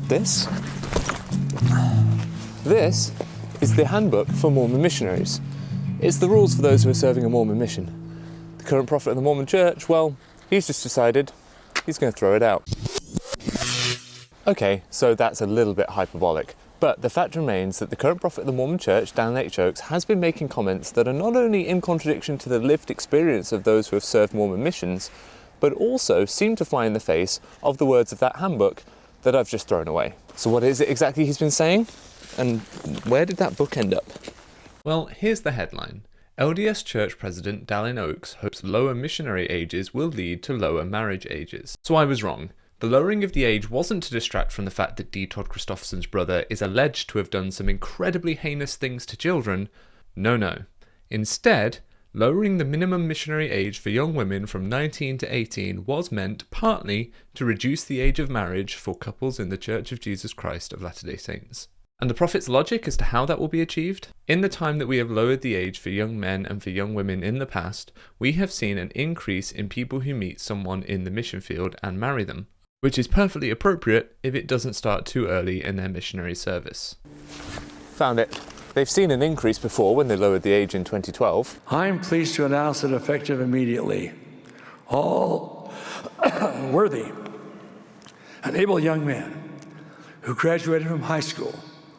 this. This is the Handbook for Mormon Missionaries. It's the rules for those who are serving a Mormon mission. The current prophet of the Mormon Church, well, he's just decided he's going to throw it out. Okay, so that's a little bit hyperbolic, but the fact remains that the current prophet of the Mormon Church, Dallin H, has been making comments that are not only in contradiction to the lived experience of those who have served Mormon missions, but also seem to fly in the face of the words of that handbook that I've just thrown away. So what is it exactly he's been saying? And where did that book end up? Well, here's the headline. LDS Church President Dallin H hopes lower missionary ages will lead to lower marriage ages. So I was wrong. The lowering of the age wasn't to distract from the fact that D. Todd Christofferson's brother is alleged to have done some incredibly heinous things to children. No. Instead, lowering the minimum missionary age for young women from 19 to 18 was meant partly to reduce the age of marriage for couples in the Church of Jesus Christ of Latter-day Saints. And the prophet's logic as to how that will be achieved? In the time that we have lowered the age for young men and for young women in the past, we have seen an increase in people who meet someone in the mission field and marry them, which is perfectly appropriate if it doesn't start too early in their missionary service. Found it. They've seen an increase before when they lowered the age in 2012. I'm pleased to announce it effective immediately. All worthy and able young men who graduated from high school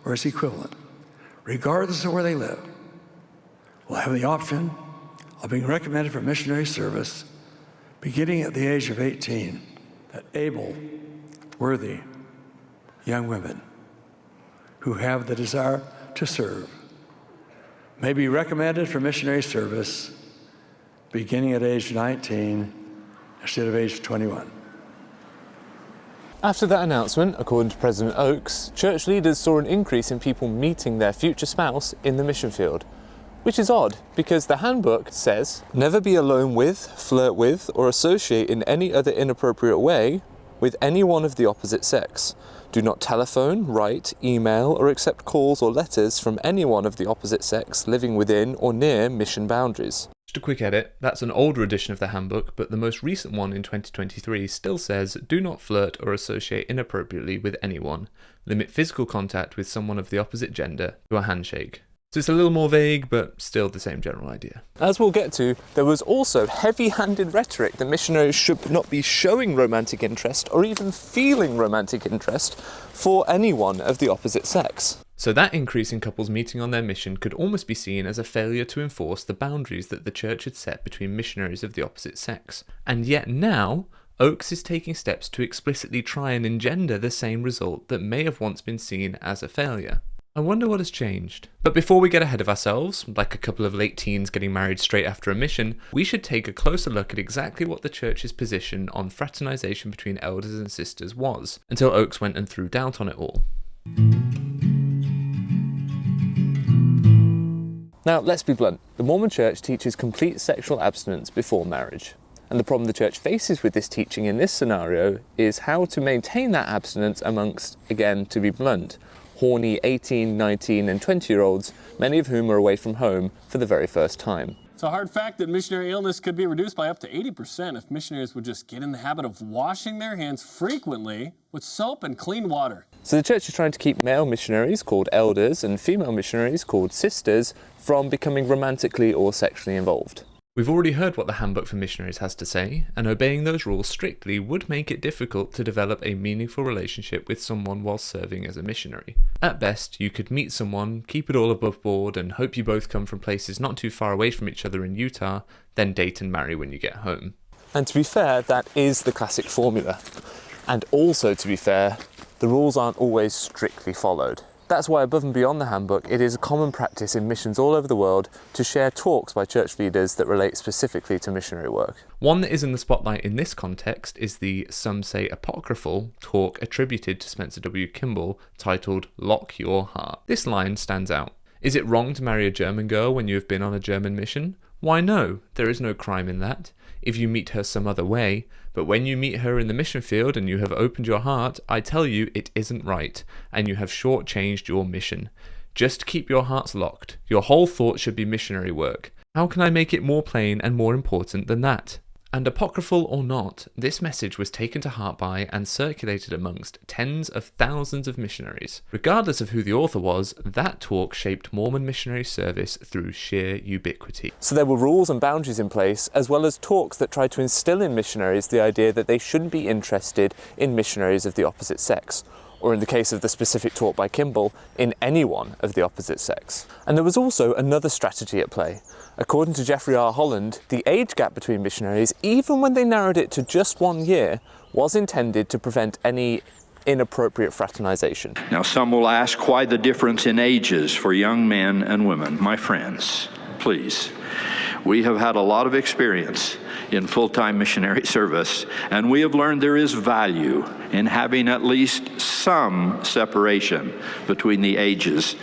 or its equivalent, regardless of where they live, will have the option of being recommended for missionary service beginning at the age of 18. That able, worthy young women who have the desire to serve may be recommended for missionary service beginning at age 19 instead of age 21. After that announcement, according to President Oakes, church leaders saw an increase in people meeting their future spouse in the mission field. Which is odd, because the handbook says, never be alone with, flirt with, or associate in any other inappropriate way with anyone of the opposite sex. Do not telephone, write, email, or accept calls or letters from anyone of the opposite sex living within or near mission boundaries. Just a quick edit, that's an older edition of the handbook, but the most recent one in 2023 still says, do not flirt or associate inappropriately with anyone. Limit physical contact with someone of the opposite gender to a handshake. So it's a little more vague, but still the same general idea. As we'll get to, there was also heavy-handed rhetoric that missionaries should not be showing romantic interest or even feeling romantic interest for anyone of the opposite sex. So that increase in couples meeting on their mission could almost be seen as a failure to enforce the boundaries that the church had set between missionaries of the opposite sex. And yet now, Oakes is taking steps to explicitly try and engender the same result that may have once been seen as a failure. I wonder what has changed. But before we get ahead of ourselves, like a couple of late teens getting married straight after a mission, we should take a closer look at exactly what the church's position on fraternization between elders and sisters was, until Oakes went and threw doubt on it all. Now, let's be blunt. The Mormon Church teaches complete sexual abstinence before marriage. And the problem the church faces with this teaching in this scenario is how to maintain that abstinence amongst, again, to be blunt, horny 18, 19 and 20-year-olds, many of whom are away from home for the very first time. It's a hard fact that missionary illness could be reduced by up to 80% if missionaries would just get in the habit of washing their hands frequently with soap and clean water. So the church is trying to keep male missionaries, called elders, and female missionaries, called sisters, from becoming romantically or sexually involved. We've already heard what the Handbook for Missionaries has to say, and obeying those rules strictly would make it difficult to develop a meaningful relationship with someone while serving as a missionary. At best, you could meet someone, keep it all above board, and hope you both come from places not too far away from each other in Utah, then date and marry when you get home. And to be fair, that is the classic formula. And also, to be fair, the rules aren't always strictly followed. That's why, above and beyond the handbook, it is a common practice in missions all over the world to share talks by church leaders that relate specifically to missionary work. One that is in the spotlight in this context is the, some say, apocryphal talk attributed to Spencer W. Kimball titled "Lock Your Heart." This line stands out. Is it wrong to marry a German girl when you have been on a German mission? Why no, there is no crime in that, if you meet her some other way, but when you meet her in the mission field and you have opened your heart, I tell you it isn't right, and you have shortchanged your mission. Just keep your hearts locked. Your whole thought should be missionary work. How can I make it more plain and more important than that? And apocryphal or not, this message was taken to heart by and circulated amongst tens of thousands of missionaries. Regardless of who the author was, that talk shaped Mormon missionary service through sheer ubiquity. So there were rules and boundaries in place, as well as talks that tried to instill in missionaries the idea that they shouldn't be interested in missionaries of the opposite sex, or in the case of the specific talk by Kimball, in anyone of the opposite sex. And there was also another strategy at play. According to Jeffrey R. Holland, the age gap between missionaries, even when they narrowed it to just 1 year, was intended to prevent any inappropriate fraternization. Now, some will ask why the difference in ages for young men and women. My friends, please, we have had a lot of experience in full-time missionary service, and we have learned there is value in having at least some separation between the ages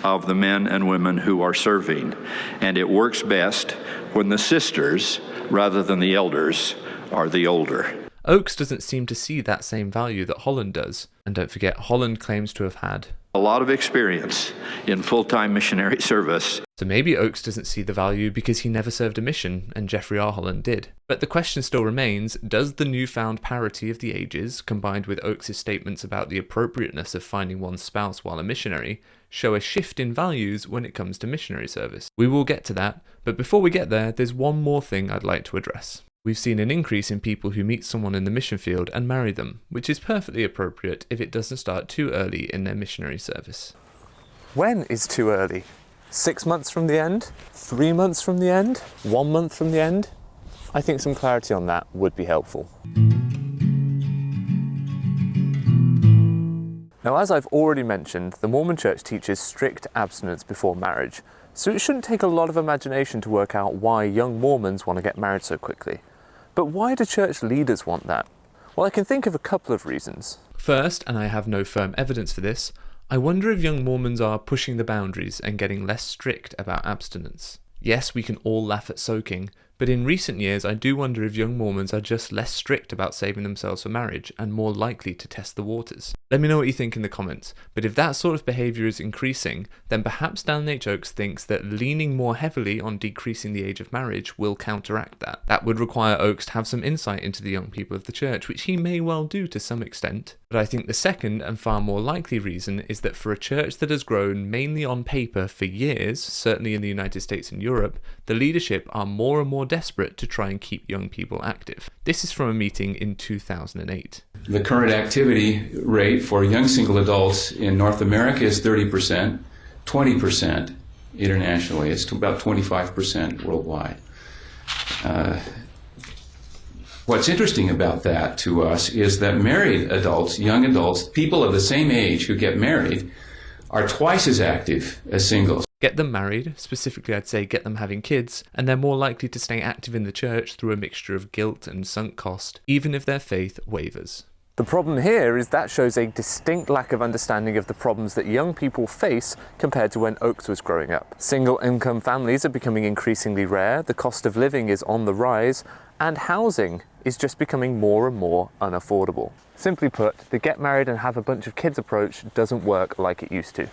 of the men and women who are serving. And it works best when the sisters, rather than the elders, are the older. Oakes doesn't seem to see that same value that Holland does, and don't forget, Holland claims to have had A lot of experience in full-time missionary service. So maybe Oakes doesn't see the value because he never served a mission, and Jeffrey R. Holland did. But the question still remains, does the newfound parity of the ages, combined with Oakes' statements about the appropriateness of finding one's spouse while a missionary, show a shift in values when it comes to missionary service? We will get to that, but before we get there, there's one more thing I'd like to address. We've seen an increase in people who meet someone in the mission field and marry them, which is perfectly appropriate if it doesn't start too early in their missionary service. When is too early? 6 months from the end? 3 months from the end? 1 month from the end? I think some clarity on that would be helpful. Now, as I've already mentioned, the Mormon Church teaches strict abstinence before marriage, so it shouldn't take a lot of imagination to work out why young Mormons want to get married so quickly. But why do church leaders want that? Well, I can think of a couple of reasons. First, and I have no firm evidence for this, I wonder if young Mormons are pushing the boundaries and getting less strict about abstinence. Yes, we can all laugh at soaking, but in recent years I do wonder if young Mormons are just less strict about saving themselves for marriage and more likely to test the waters. Let me know what you think in the comments, but if that sort of behaviour is increasing, then perhaps Dallin H. Oakes thinks that leaning more heavily on decreasing the age of marriage will counteract that. That would require Oakes to have some insight into the young people of the church, which he may well do to some extent. But I think the second and far more likely reason is that for a church that has grown mainly on paper for years, certainly in the United States and Europe, the leadership are more and more desperate to try and keep young people active. This is from a meeting in 2008. The current activity rate for young single adults in North America is 30%, 20% internationally. It's about 25% worldwide. What's interesting about that to us is that married adults, young adults, people of the same age who get married, are twice as active as singles. Get them married, specifically I'd say get them having kids, and they're more likely to stay active in the church through a mixture of guilt and sunk cost, even if their faith wavers. The problem here is that shows a distinct lack of understanding of the problems that young people face compared to when Oakes was growing up. Single income families are becoming increasingly rare, the cost of living is on the rise, and housing is just becoming more and more unaffordable. Simply put, the get married and have a bunch of kids approach doesn't work like it used to.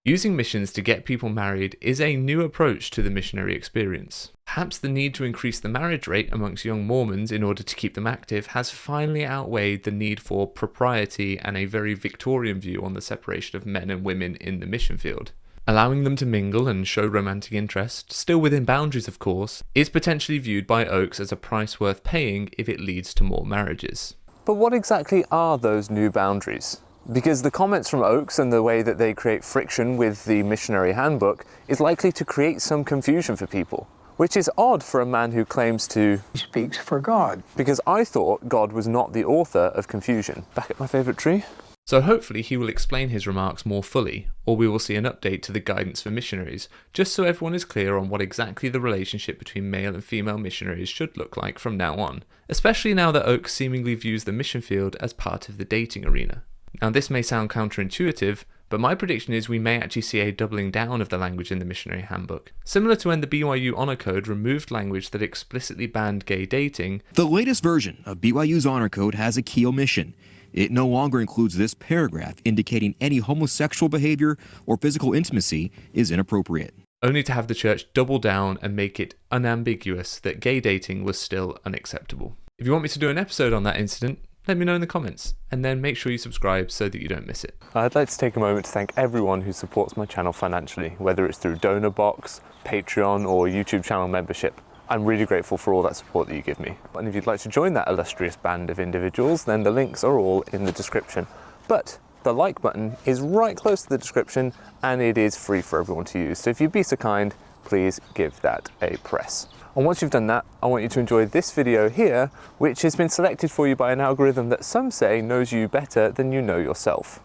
Using missions to get people married is a new approach to the missionary experience. Perhaps the need to increase the marriage rate amongst young Mormons in order to keep them active has finally outweighed the need for propriety and a very Victorian view on the separation of men and women in the mission field. Allowing them to mingle and show romantic interest, still within boundaries of course, is potentially viewed by Oakes as a price worth paying if it leads to more marriages. But what exactly are those new boundaries? Because the comments from Oakes and the way that they create friction with the Missionary Handbook is likely to create some confusion for people, which is odd for a man who claims to speaks for God. Because I thought God was not the author of confusion. Back at my favourite tree. So hopefully he will explain his remarks more fully, or we will see an update to the guidance for missionaries, just so everyone is clear on what exactly the relationship between male and female missionaries should look like from now on, especially now that Oakes seemingly views the mission field as part of the dating arena. Now this may sound counterintuitive, but my prediction is we may actually see a doubling down of the language in the Missionary Handbook. Similar to when the BYU Honor Code removed language that explicitly banned gay dating. The latest version of BYU's Honor Code has a key omission. It no longer includes this paragraph indicating any homosexual behavior or physical intimacy is inappropriate. only to have the church double down and make it unambiguous that gay dating was still unacceptable. If you want me to do an episode on that incident, let me know in the comments, and then make sure you subscribe so that you don't miss it. I'd like to take a moment to thank everyone who supports my channel financially, whether it's through donor box, Patreon, or YouTube channel membership. I'm really grateful for all that support that you give me. And if you'd like to join that illustrious band of individuals, then the links are all in the description. But the like button is right close to the description, and it is free for everyone to use. So if you'd be so kind, please give that a press. And once you've done that, I want you to enjoy this video here, which has been selected for you by an algorithm that some say knows you better than you know yourself.